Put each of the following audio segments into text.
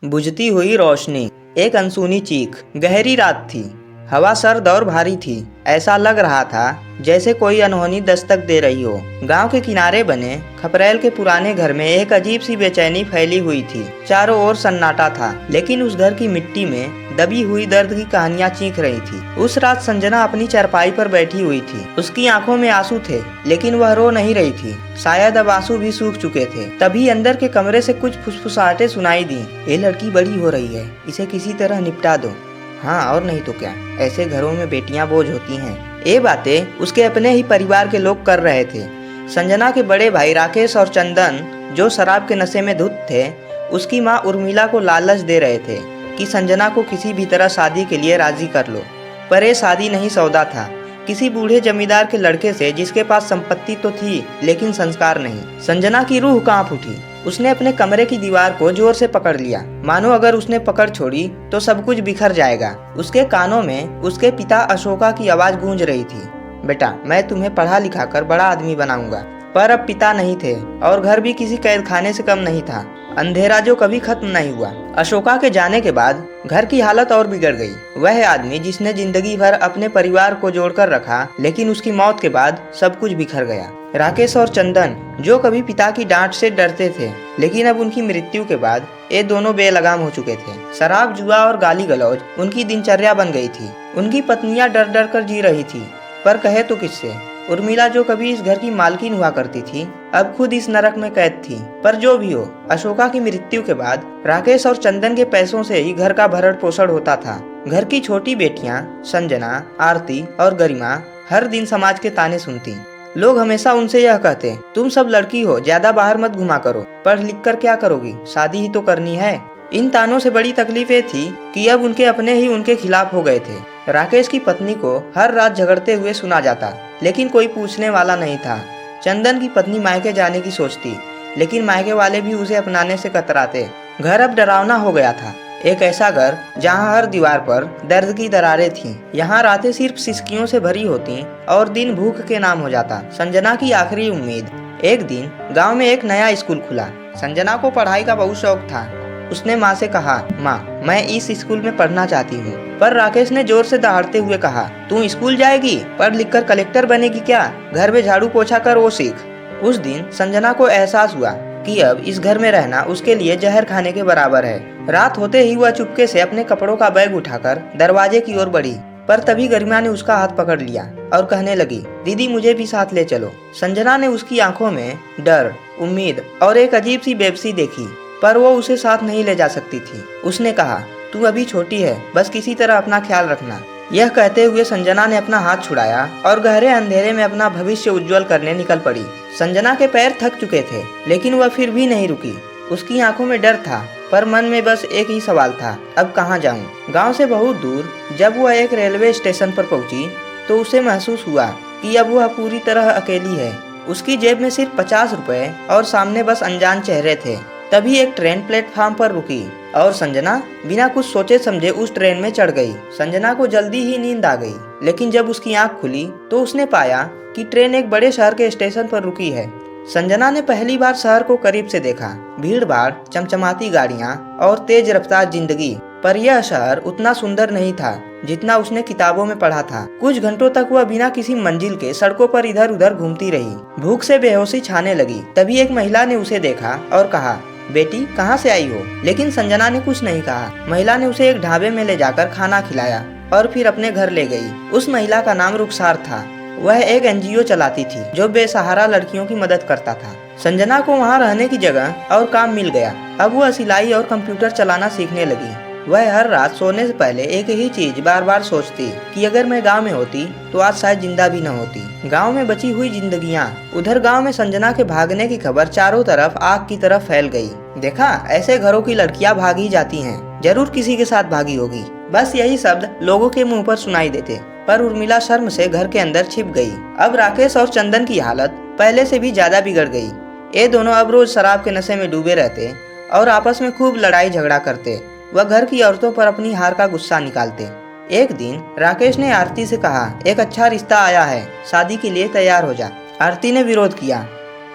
बुझती हुई रोशनी, एक अनसुनी चीख। गहरी रात थी, हवा सर्द और भारी थी। ऐसा लग रहा था जैसे कोई अनहोनी दस्तक दे रही हो। गांव के किनारे बने खपरेल के पुराने घर में एक अजीब सी बेचैनी फैली हुई थी। चारों ओर सन्नाटा था, लेकिन उस घर की मिट्टी में दबी हुई दर्द की कहानियां चीख रही थी। उस रात संजना अपनी चारपाई पर बैठी हुई थी। उसकी आंखों में आंसू थे, लेकिन वह रो नहीं रही थी। शायद अब आंसू भी सूख चुके थे। तभी अंदर के कमरे से कुछ फुसफुसाहटें सुनाई दी। ये लड़की बड़ी हो रही है, इसे किसी तरह निपटा दो। हाँ, और नहीं तो क्या, ऐसे घरों में बेटियां बोझ होती हैं। ये बातें उसके अपने ही परिवार के लोग कर रहे थे। संजना के बड़े भाई राकेश और चंदन, जो शराब के नशे में धुत थे, उसकी माँ उर्मिला को लालच दे रहे थे कि संजना को किसी भी तरह शादी के लिए राजी कर लो। पर यह शादी नहीं, सौदा था। किसी बूढ़े जमींदार के लड़के से, जिसके पास संपत्ति तो थी लेकिन संस्कार नहीं। संजना की रूह कांप उठी। उसने अपने कमरे की दीवार को जोर से पकड़ लिया, मानो अगर उसने पकड़ छोड़ी तो सब कुछ बिखर जाएगा। उसके कानों में उसके पिता अशोका की आवाज गूंज रही थी, बेटा, मैं तुम्हें पढ़ा लिखा कर बड़ा आदमी बनाऊंगा। पर अब पिता नहीं थे और घर भी किसी कैद खाने से कम नहीं था। अंधेरा जो कभी खत्म नहीं हुआ। अशोका के जाने के बाद घर की हालत और बिगड़ गई। वह आदमी जिसने जिंदगी भर अपने परिवार को जोड़कर रखा, लेकिन उसकी मौत के बाद सब कुछ बिखर गया। राकेश और चंदन, जो कभी पिता की डांट से डरते थे, लेकिन अब उनकी मृत्यु के बाद ये दोनों बेलगाम हो चुके थे। शराब, जुआ और गाली गलौज उनकी दिनचर्या बन गई थी। उनकी पत्नियां डर डर कर जी रही थी, पर कहे तो किससे। उर्मिला, जो कभी इस घर की मालकिन हुआ करती थी, अब खुद इस नरक में कैद थी। पर जो भी हो, अशोका की मृत्यु के बाद राकेश और चंदन के पैसों से ही घर का भरण पोषण होता था। घर की छोटी बेटियां संजना, आरती और गरिमा हर दिन समाज के ताने सुनती। लोग हमेशा उनसे यह कहते, तुम सब लड़की हो, ज्यादा बाहर मत घुमा करो, पढ़ लिख कर क्या करोगी, शादी ही तो करनी है। इन तानों से बड़ी तकलीफ ये थी कि अब उनके अपने ही उनके खिलाफ हो गए थे। राकेश की पत्नी को हर रात झगड़ते हुए सुना जाता, लेकिन कोई पूछने वाला नहीं था। चंदन की पत्नी मायके जाने की सोचती, लेकिन मायके वाले भी उसे अपनाने से कतराते। घर अब डरावना हो गया था। एक ऐसा घर जहां हर दीवार पर दर्द की दरारें थीं। यहाँ रातें सिर्फ सिसकियों से भरी होती और दिन भूख के नाम हो जाता। संजना की आखिरी उम्मीद। एक दिन गांव में एक नया स्कूल खुला। संजना को पढ़ाई का बहुत शौक था। उसने माँ से कहा, माँ, मैं इस स्कूल में पढ़ना चाहती हूँ। पर राकेश ने जोर से दहाड़ते हुए कहा, तू स्कूल जाएगी? पढ़ लिख कर कलेक्टर बनेगी क्या? घर में झाड़ू पोछा कर वो सीख। उस दिन संजना को एहसास हुआ कि अब इस घर में रहना उसके लिए जहर खाने के बराबर है। रात होते ही वह चुपके से अपने कपड़ों का बैग उठाकर दरवाजे की ओर बढ़ी, पर तभी गरिमा ने उसका हाथ पकड़ लिया और कहने लगी, दीदी, मुझे भी साथ ले चलो। संजना ने उसकी आंखों में डर, उम्मीद और एक अजीब सी बेबसी देखी, पर वो उसे साथ नहीं ले जा सकती थी। उसने कहा, तू अभी छोटी है, बस किसी तरह अपना ख्याल रखना। यह कहते हुए संजना ने अपना हाथ छुड़ाया और गहरे अंधेरे में अपना भविष्य उज्जवल करने निकल पड़ी। संजना के पैर थक चुके थे, लेकिन वह फिर भी नहीं रुकी। उसकी आंखों में डर था, पर मन में बस एक ही सवाल था, अब कहाँ जाऊं? गांव से बहुत दूर जब वह एक रेलवे स्टेशन पर पहुंची, तो उसे महसूस हुआ कि अब वह पूरी तरह अकेली है। उसकी जेब में सिर्फ 50 रुपए और सामने बस अनजान चेहरे थे। तभी एक ट्रेन प्लेटफार्म पर रुकी और संजना बिना कुछ सोचे समझे उस ट्रेन में चढ़ गई। संजना को जल्दी ही नींद आ गई, लेकिन जब उसकी आंख खुली तो उसने पाया कि ट्रेन एक बड़े शहर के स्टेशन पर रुकी है। संजना ने पहली बार शहर को करीब से देखा। भीड़ भाड़, चमचमाती गाड़ियां और तेज रफ्तार जिंदगी। पर यह शहर उतना सुंदर नहीं था जितना उसने किताबों में पढ़ा था। कुछ घंटों तक वह बिना किसी मंजिल के सड़कों पर इधर उधर घूमती रही। भूख से बेहोशी छाने लगी। तभी एक महिला ने उसे देखा और कहा, बेटी, कहाँ से आई हो? लेकिन संजना ने कुछ नहीं कहा। महिला ने उसे एक ढाबे में ले जाकर खाना खिलाया और फिर अपने घर ले गई। उस महिला का नाम रुखसार था। वह एक एनजीओ चलाती थी जो बेसहारा लड़कियों की मदद करता था। संजना को वहाँ रहने की जगह और काम मिल गया। अब वह सिलाई और कंप्यूटर चलाना सीखने लगी। वह हर रात सोने से पहले एक ही चीज बार बार सोचती कि अगर मैं गांव में होती तो आज शायद जिंदा भी न होती। गांव में बची हुई जिंदगियां। उधर गांव में संजना के भागने की खबर चारों तरफ आग की तरफ फैल गई। देखा, ऐसे घरों की लड़कियां भाग ही जाती हैं, जरूर किसी के साथ भागी होगी। बस यही शब्द लोगों के मुंह पर सुनाई देते। पर उर्मिला शर्म से घर के अंदर छिप गई। अब राकेश और चंदन की हालत पहले से भी ज्यादा बिगड़ गई। ये दोनों अब रोज शराब के नशे में डूबे रहते और आपस में खूब लड़ाई झगड़ा करते। वह घर की औरतों पर अपनी हार का गुस्सा निकालते। एक दिन राकेश ने आरती से कहा, एक अच्छा रिश्ता आया है, शादी के लिए तैयार हो जा। आरती ने विरोध किया,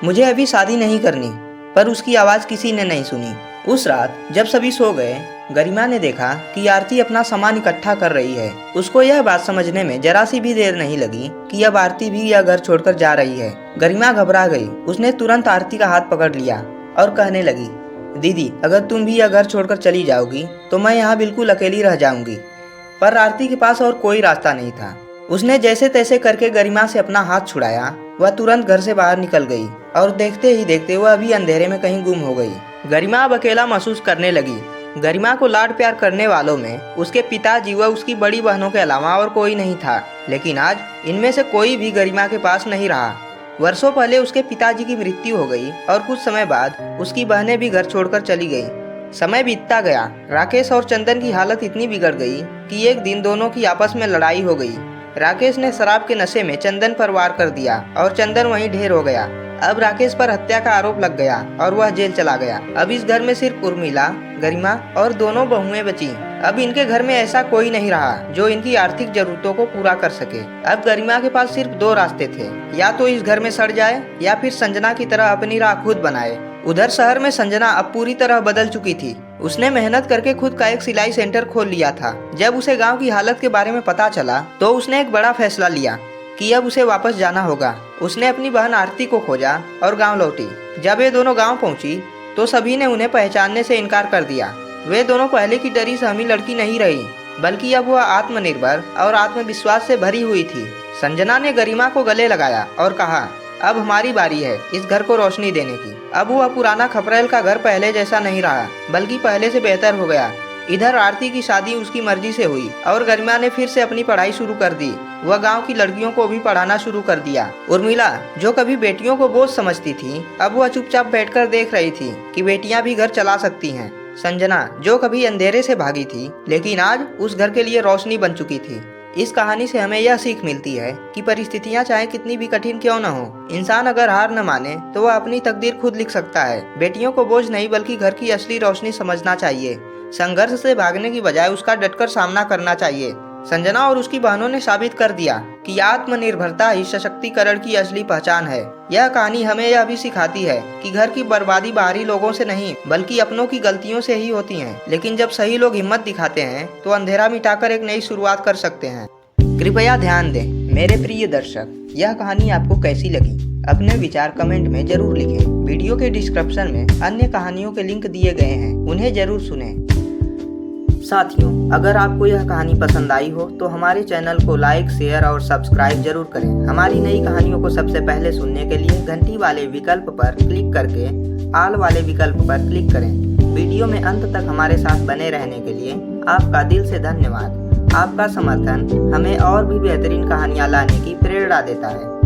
मुझे अभी शादी नहीं करनी। पर उसकी आवाज किसी ने नहीं सुनी। उस रात जब सभी सो गए, गरिमा ने देखा कि आरती अपना सामान इकट्ठा कर रही है। उसको यह बात समझने में जरा सी भी देर नहीं लगी कि अब आरती भी यह घर छोड़कर जा रही है। गरिमा घबरा गई। उसने तुरंत आरती का हाथ पकड़ लिया और कहने लगी, दीदी अगर तुम भी यह घर छोड़कर चली जाओगी तो मैं यहाँ बिल्कुल अकेली रह जाऊंगी। पर आरती के पास और कोई रास्ता नहीं था। उसने जैसे तैसे करके गरिमा से अपना हाथ छुड़ाया। वह तुरंत घर से बाहर निकल गई और देखते ही देखते वह अभी अंधेरे में कहीं गुम हो गई। गरिमा अब अकेला महसूस करने लगी। गरिमा को लाड प्यार करने वालों में उसके पिताजी व उसकी बड़ी बहनों के अलावा और कोई नहीं था। लेकिन आज इनमें से कोई भी गरिमा के पास नहीं रहा। वर्षों पहले उसके पिताजी की मृत्यु हो गई और कुछ समय बाद उसकी बहनें भी घर छोड़कर चली गई। समय बीतता गया। राकेश और चंदन की हालत इतनी बिगड़ गई कि एक दिन दोनों की आपस में लड़ाई हो गई। राकेश ने शराब के नशे में चंदन पर वार कर दिया और चंदन वहीं ढेर हो गया। अब राकेश पर हत्या का आरोप लग गया और वह जेल चला गया। अब इस घर में सिर्फ उर्मिला, गरिमा और दोनों बहुएं बची। अब इनके घर में ऐसा कोई नहीं रहा जो इनकी आर्थिक जरूरतों को पूरा कर सके। अब गरिमा के पास सिर्फ दो रास्ते थे, या तो इस घर में सड़ जाए या फिर संजना की तरह अपनी राह खुद बनाए। उधर शहर में संजना अब पूरी तरह बदल चुकी थी। उसने मेहनत करके खुद का एक सिलाई सेंटर खोल लिया था। जब उसे गांव की हालत के बारे में पता चला तो उसने एक बड़ा फैसला लिया कि अब उसे वापस जाना होगा। उसने अपनी बहन आरती को खोजा और गांव लौटी। जब ये दोनों गांव पहुंची तो सभी ने उन्हें पहचानने से इनकार कर दिया। वे दोनों पहले की डरी सहमी लड़की नहीं रही, बल्कि अब वह आत्मनिर्भर और आत्मविश्वास से भरी हुई थी। संजना ने गरिमा को गले लगाया और कहा, अब हमारी बारी है इस घर को रोशनी देने की। अब वह पुराना खपरेल का घर पहले जैसा नहीं रहा, बल्कि पहले से बेहतर हो गया। इधर आरती की शादी उसकी मर्जी से हुई और गरिमा ने फिर से अपनी पढ़ाई शुरू कर दी। वह गांव की लड़कियों को भी पढ़ाना शुरू कर दिया। उर्मिला, जो कभी बेटियों को बोझ समझती थी, अब वह चुपचाप बैठकर देख रही थी कि बेटियां भी घर चला सकती हैं। संजना, जो कभी अंधेरे से भागी थी, लेकिन आज उस घर के लिए रोशनी बन चुकी थी। इस कहानी से हमें यह सीख मिलती है कि परिस्थितियां चाहे कितनी भी कठिन क्यों न हो, इंसान अगर हार न माने तो वह अपनी तकदीर खुद लिख सकता है। बेटियों को बोझ नहीं बल्कि घर की असली रोशनी समझना चाहिए। संघर्ष से भागने की बजाय उसका डटकर सामना करना चाहिए। संजना और उसकी बहनों ने साबित कर दिया कि आत्मनिर्भरता ही सशक्तिकरण की असली पहचान है। यह कहानी हमें यह भी सिखाती है कि घर की बर्बादी बाहरी लोगों से नहीं बल्कि अपनों की गलतियों से ही होती है। लेकिन जब सही लोग हिम्मत दिखाते हैं तो अंधेरा मिटाकर एक नई शुरुआत कर सकते हैं। कृपया ध्यान दें मेरे प्रिय दर्शक, यह कहानी आपको कैसी लगी? अपने विचार कमेंट में जरूर लिखें। वीडियो के डिस्क्रिप्शन में अन्य कहानियों के लिंक दिए गए हैं, उन्हें जरूर सुनें। साथियों, अगर आपको यह कहानी पसंद आई हो तो हमारे चैनल को लाइक, शेयर और सब्सक्राइब जरूर करें। हमारी नई कहानियों को सबसे पहले सुनने के लिए घंटी वाले विकल्प पर क्लिक करके ऑल वाले विकल्प पर क्लिक करें। वीडियो में अंत तक हमारे साथ बने रहने के लिए आपका दिल से धन्यवाद। आपका समर्थन हमें और भी बेहतरीन कहानियाँ लाने की प्रेरणा देता है।